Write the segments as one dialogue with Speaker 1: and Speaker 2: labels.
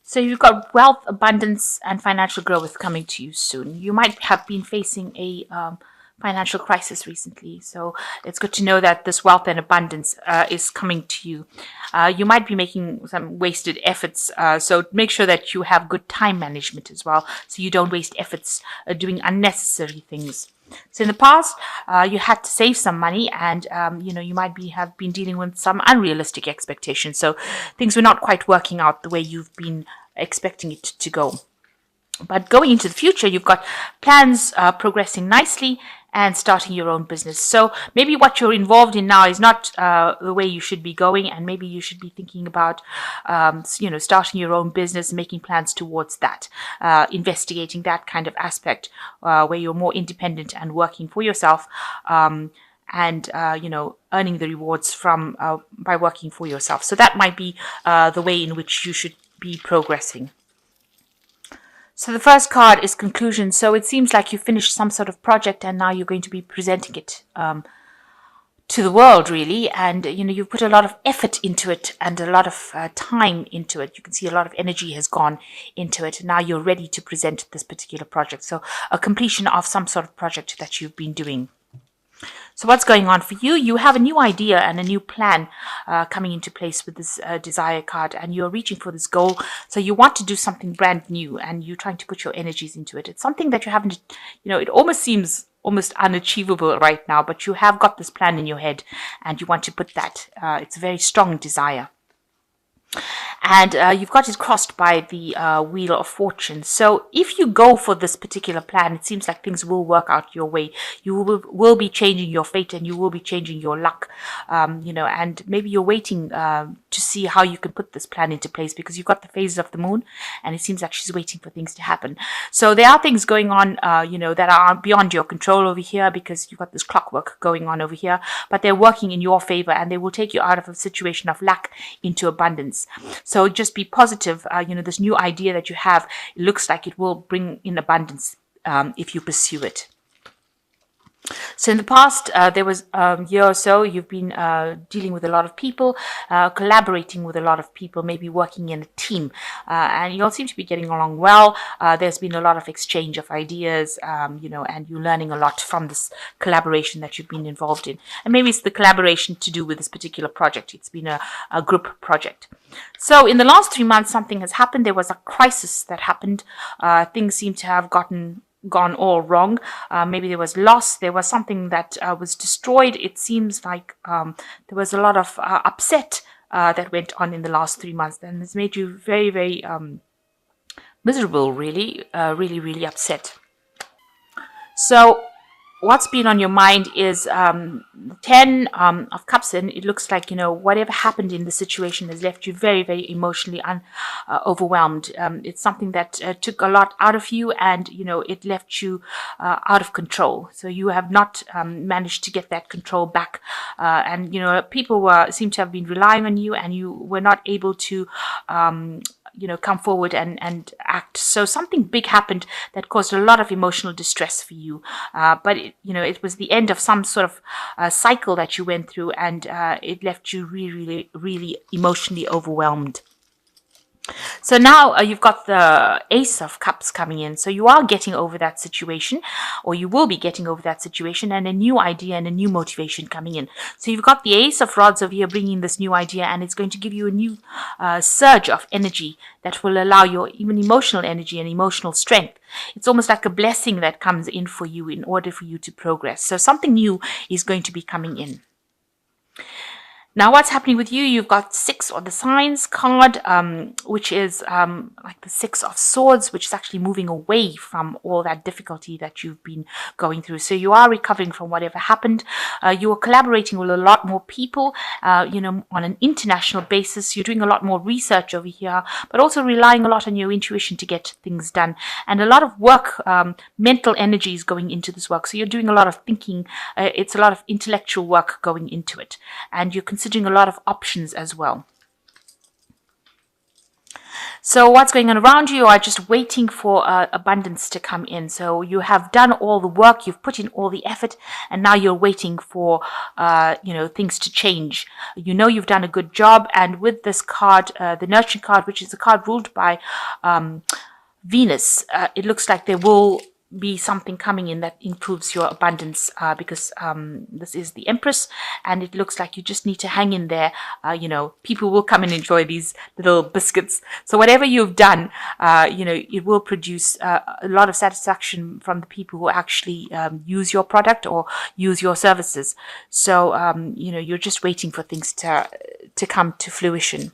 Speaker 1: So you've got wealth, abundance, and financial growth coming to you soon. You might have been facing a financial crisis recently, so it's good to know that this wealth and abundance is coming to you. You might be making some wasted efforts, so make sure that you have good time management as well, so you don't waste efforts doing unnecessary things. So in the past, you had to save some money, and you might have been dealing with some unrealistic expectations. So things were not quite working out the way you've been expecting it to go. But going into the future, you've got plans progressing nicely and starting your own business. So maybe what you're involved in now is not the way you should be going, and maybe you should be thinking about, starting your own business, making plans towards that, investigating that kind of aspect where you're more independent and working for yourself. And earning the rewards from by working for yourself. So that might be the way in which you should be progressing. So the first card is conclusion. So it seems like you finished some sort of project and now you're going to be presenting it to the world, really. And, you've put a lot of effort into it and a lot of time into it. You can see a lot of energy has gone into it. Now you're ready to present this particular project. So a completion of some sort of project that you've been doing. So what's going on for you? You have a new idea and a new plan coming into place with this desire card, and you're reaching for this goal. So you want to do something brand new and you're trying to put your energies into it. It's something that you haven't, it almost seems almost unachievable right now, but you have got this plan in your head and you want to put that. It's a very strong desire. And you've got it crossed by the Wheel of Fortune. So if you go for this particular plan, it seems like things will work out your way. You will be changing your fate and you will be changing your luck, and maybe you're waiting to see how you can put this plan into place, because you've got the phases of the moon and it seems like she's waiting for things to happen. So there are things going on, that are beyond your control over here, because you've got this clockwork going on over here, but they're working in your favor and they will take you out of a situation of lack into abundance. So just be positive. This new idea that you have, it looks like it will bring in abundance if you pursue it. So in the past, there was a year or so, you've been dealing with a lot of people, collaborating with a lot of people, maybe working in a team, and you all seem to be getting along well. There's been a lot of exchange of ideas, and you're learning a lot from this collaboration that you've been involved in. And maybe it's the collaboration to do with this particular project. It's been a group project. So in the last 3 months, something has happened. There was a crisis that happened. Things seem to have gone all wrong. Maybe there was loss. There was something that was destroyed. It seems like there was a lot of upset that went on in the last 3 months, and it's made you very, very miserable, really, really upset. So what's been on your mind is the 10 of Cups, and it looks like, whatever happened in the situation has left you very, very emotionally overwhelmed. It's something that took a lot out of you, and, it left you out of control. So you have not managed to get that control back. And, people seem to have been relying on you, and you were not able to come forward and act. So something big happened that caused a lot of emotional distress for you. But it was the end of some sort of cycle that you went through, and it left you really, really emotionally overwhelmed. So now you've got the Ace of Cups coming in. So you are getting over that situation, or you will be getting over that situation, and a new idea and a new motivation coming in. So you've got the Ace of Rods over here bringing this new idea, and it's going to give you a new surge of energy that will allow your even emotional energy and emotional strength. It's almost like a blessing that comes in for you in order for you to progress. So something new is going to be coming in. Now, what's happening with you? You've got 6 of the Signs card, which is like the 6 of Swords, which is actually moving away from all that difficulty that you've been going through. So you are recovering from whatever happened. You are collaborating with a lot more people, on an international basis. You're doing a lot more research over here, but also relying a lot on your intuition to get things done. And a lot of work, mental energy is going into this work. So you're doing a lot of thinking. It's a lot of intellectual work going into it. And you're considering a lot of options as well. So what's going on around you? You are just waiting for abundance to come in. So you have done all the work, you've put in all the effort, and now you're waiting for things to change. You know you've done a good job, and with this card, the Nurturing card, which is a card ruled by Venus, it looks like there will be something coming in that improves your abundance, because this is the Empress, and it looks like you just need to hang in there. People will come and enjoy these little biscuits. So whatever you've done, it will produce a lot of satisfaction from the people who actually use your product or use your services. So you're just waiting for things to come to fruition.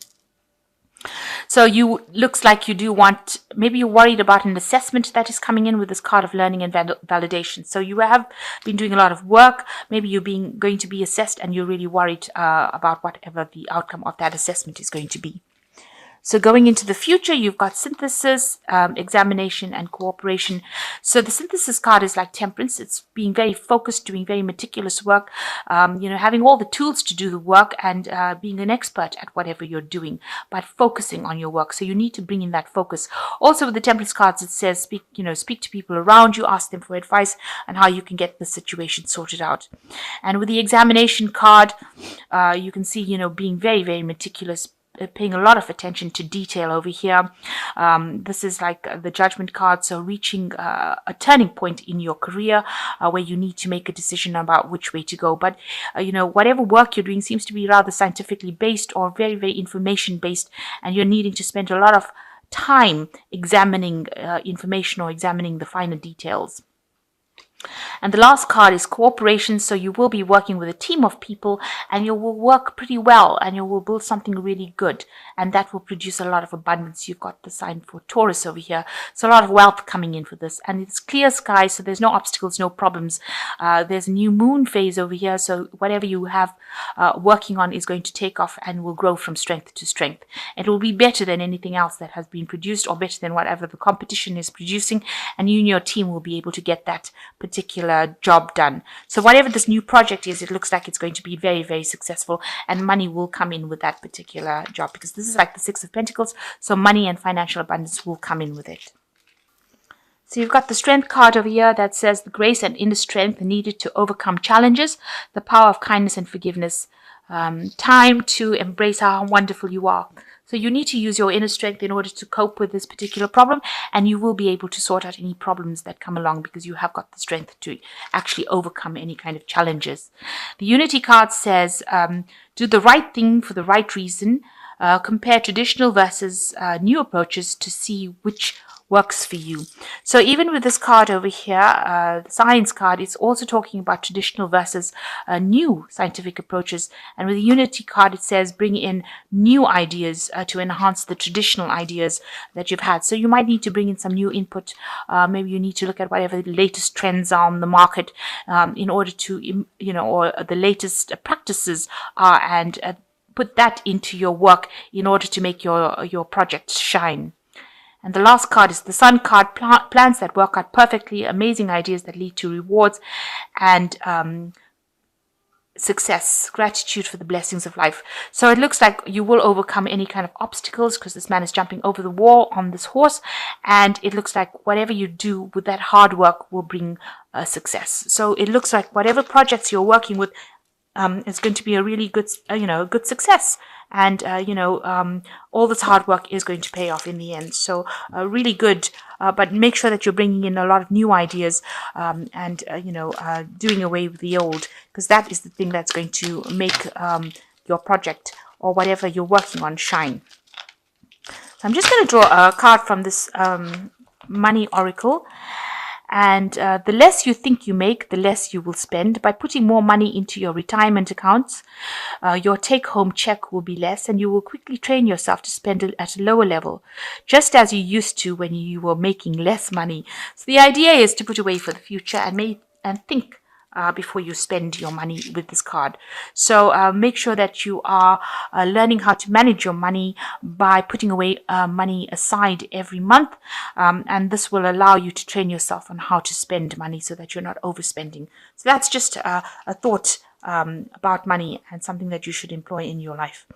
Speaker 1: So looks like you do want, maybe you're worried about an assessment that is coming in with this card of learning and validation. So you have been doing a lot of work. Maybe you're going to be assessed, and you're really worried about whatever the outcome of that assessment is going to be. So going into the future, you've got synthesis, examination, and cooperation. So the synthesis card is like temperance. It's being very focused, doing very meticulous work, having all the tools to do the work, and being an expert at whatever you're doing, but focusing on your work. So you need to bring in that focus. Also with the temperance cards, it says speak to people around you, ask them for advice on how you can get the situation sorted out. And with the examination card, you can see, being very, very meticulous, paying a lot of attention to detail over here. This is like the Judgment card, so reaching a turning point in your career where you need to make a decision about which way to go. But whatever work you're doing seems to be rather scientifically based or very, very information based, and you're needing to spend a lot of time examining information or examining the finer details. And the last card is cooperation. So you will be working with a team of people, and you will work pretty well, and you will build something really good, and that will produce a lot of abundance. You've got the sign for Taurus over here. So a lot of wealth coming in for this, and it's clear sky, so there's no obstacles, no problems. There's a new moon phase over here, so whatever you have working on is going to take off and will grow from strength to strength. It will be better than anything else that has been produced, or better than whatever the competition is producing, and you and your team will be able to get that particular job done. So whatever this new project is, it looks like it's going to be very, very successful, and money will come in with that particular job, because this is like the Six of Pentacles, so money and financial abundance will come in with it. So you've got the Strength card over here that says the grace and inner strength needed to overcome challenges, the power of kindness and forgiveness, time to embrace how wonderful you are. So you need to use your inner strength in order to cope with this particular problem, and you will be able to sort out any problems that come along because you have got the strength to actually overcome any kind of challenges. The Unity card says, do the right thing for the right reason, compare traditional versus new approaches to see which works for you. So even with this card over here, the science card, it's also talking about traditional versus new scientific approaches. And with the Unity card, it says bring in new ideas to enhance the traditional ideas that you've had. So you might need to bring in some new input. Maybe you need to look at whatever the latest trends are on the market in order to, or the latest practices are, and put that into your work in order to make your project shine. And the last card is the Sun card, plans that work out perfectly, amazing ideas that lead to rewards, and success, gratitude for the blessings of life. So it looks like you will overcome any kind of obstacles, because this man is jumping over the wall on this horse, and it looks like whatever you do with that hard work will bring success. So it looks like whatever projects you're working with is going to be a really good, good success. And, all this hard work is going to pay off in the end. So really good, but make sure that you're bringing in a lot of new ideas and doing away with the old, because that is the thing that's going to make your project or whatever you're working on shine. So I'm just going to draw a card from this Money Oracle. And the less you think you make, the less you will spend. By putting more money into your retirement accounts, your take-home check will be less, and you will quickly train yourself to spend it at a lower level, just as you used to when you were making less money. So the idea is to put away for the future and think before you spend your money with this card. So make sure that you are learning how to manage your money by putting away money aside every month, and this will allow you to train yourself on how to spend money so that you're not overspending. So that's just a thought about money, and something that you should employ in your life.